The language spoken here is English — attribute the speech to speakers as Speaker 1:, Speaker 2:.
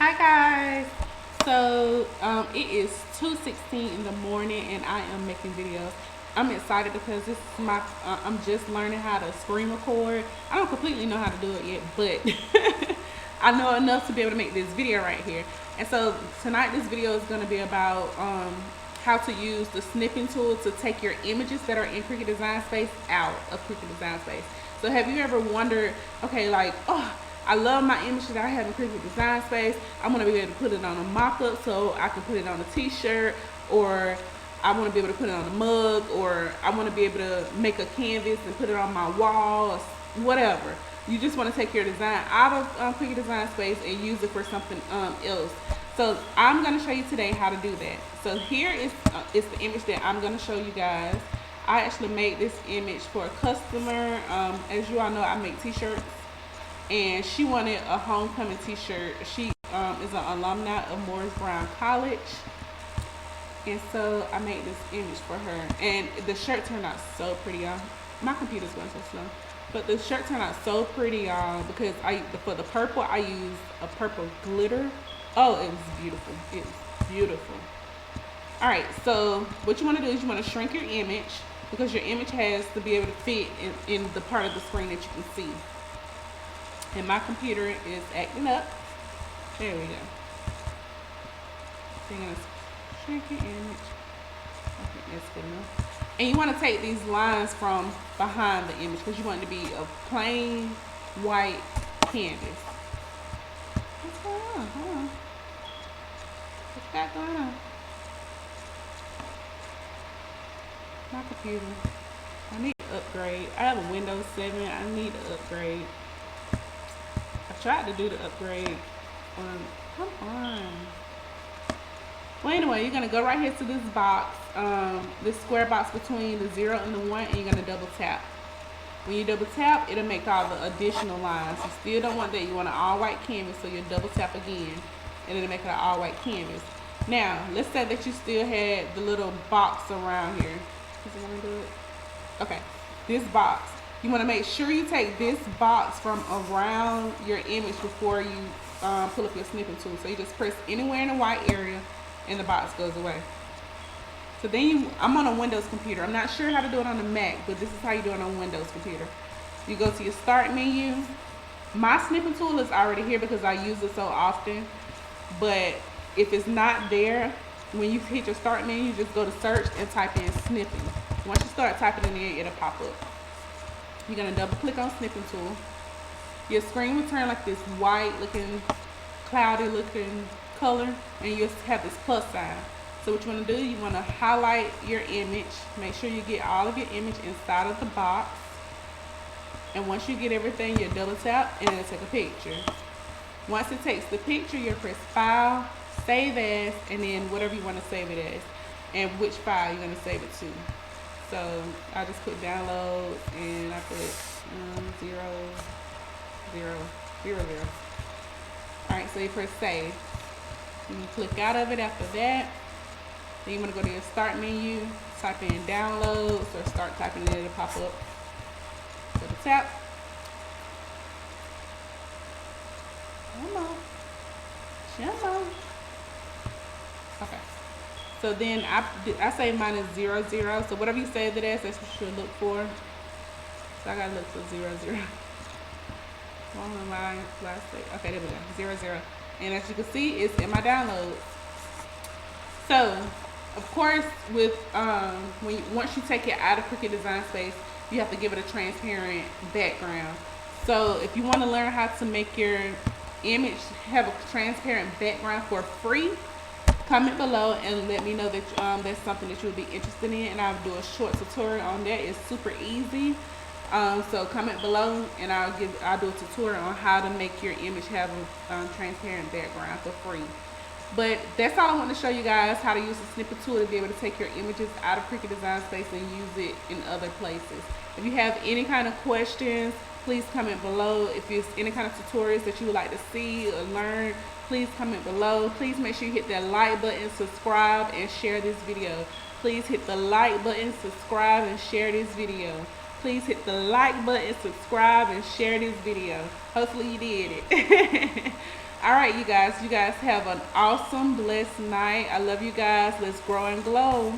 Speaker 1: Hi guys. So it is 2:16 in the morning and I am making videos. I'm excited because this is my I'm just learning how to screen record. I don't completely know how to do it yet, but I know enough to be able to make this video right here. And so tonight this video is going to be about how to use the snipping tool to take your images that are in Cricut Design Space out of Cricut Design Space. So have you ever wondered, okay, like, oh, I love my image that I have in Cricut Design Space. I want to be able to put it on a mock-up so I can put it on a t-shirt, or I want to be able to put it on a mug, or I want to be able to make a canvas and put it on my wall, or whatever. You just want to take your design out of Cricut Design Space and use it for something else. So I'm going to show you today how to do that. So here is the image that I'm going to show you guys. I actually made this image for a customer. As you all know, I make t-shirts, and she wanted a homecoming t-shirt. She is an alumni of Morris Brown College, and so I made this image for her, and the shirt turned out so pretty, y'all. My computer's going so slow, but the shirt turned out so pretty, y'all, because for the purple I used a purple glitter. Oh, it was beautiful. It was beautiful. All right, so what you want to do is you want to shrink your image, because your image has to be able to fit in the part of the screen that you can see. And my computer is acting up. There we go. So you're gonna shrink your image. I think that's good enough. And you want to take these lines from behind the image, because you want it to be a plain white canvas. What's going on? Hold on. What's that going on? My computer. I need to upgrade. I have a Windows 7. I need to upgrade. I tried to do the upgrade. Come on. Well, anyway, you're going to go right here to this box, this square box between the 0 and the 1, and you're going to double tap. When you double tap, it'll make all the additional lines. You still don't want that. You want an all white canvas, so you'll double tap again, and it'll make it an all white canvas. Now, let's say that you still had the little box around here. Is it going to do it? Okay, this box. You want to make sure you take this box from around your image before you pull up your snipping tool. So you just press anywhere in the white area and the box goes away. So then I'm on a Windows computer. I'm not sure how to do it on the Mac, but this is how you do it on a Windows computer. You go to your start menu. My snipping tool is already here because I use it so often. But if it's not there, when you hit your start menu, you just go to search and type in snipping. Once you start typing in there, it'll pop up. You're going to double click on snipping tool. Your screen will turn like this white looking, cloudy looking color, and you'll have this plus sign. So what you want to do, you want to highlight your image. Make sure you get all of your image inside of the box. And once you get everything, you double tap and it'll take a picture. Once it takes the picture, you'll press file, save as, and then whatever you want to save it as, and which file you're going to save it to. So I just put download, and I put 0, 0, 0, 0. All right, so you press save. You can click out of it after that. Then you want to go to your start menu, type in downloads, or start typing it, it'll pop up. Double tap. Come on. Come on. Okay. So then I say mine is 0, 0. So whatever you save it as, that's what you should look for. So I gotta look for 0, 0. Okay, there we go. 0, 0. And as you can see, it's in my downloads. So, of course, with once you take it out of Cricut Design Space, you have to give it a transparent background. So if you want to learn how to make your image have a transparent background for free, comment below and let me know that that's something that you would be interested in, and I'll do a short tutorial on that. It's super easy. So comment below and I'll do a tutorial on how to make your image have a transparent background for free. But that's all I want to show you guys, how to use the snippet tool to be able to take your images out of Cricut Design Space and use it in other places. If you have any kind of questions, please comment below. If there's any kind of tutorials that you would like to see or learn, please comment below. Please make sure you hit that like button, subscribe, and share this video. Please hit the like button, subscribe, and share this video. Please hit the like button, subscribe, and share this video. Hopefully you did it. All right, you guys have an awesome, blessed night. I love you guys. Let's grow and glow.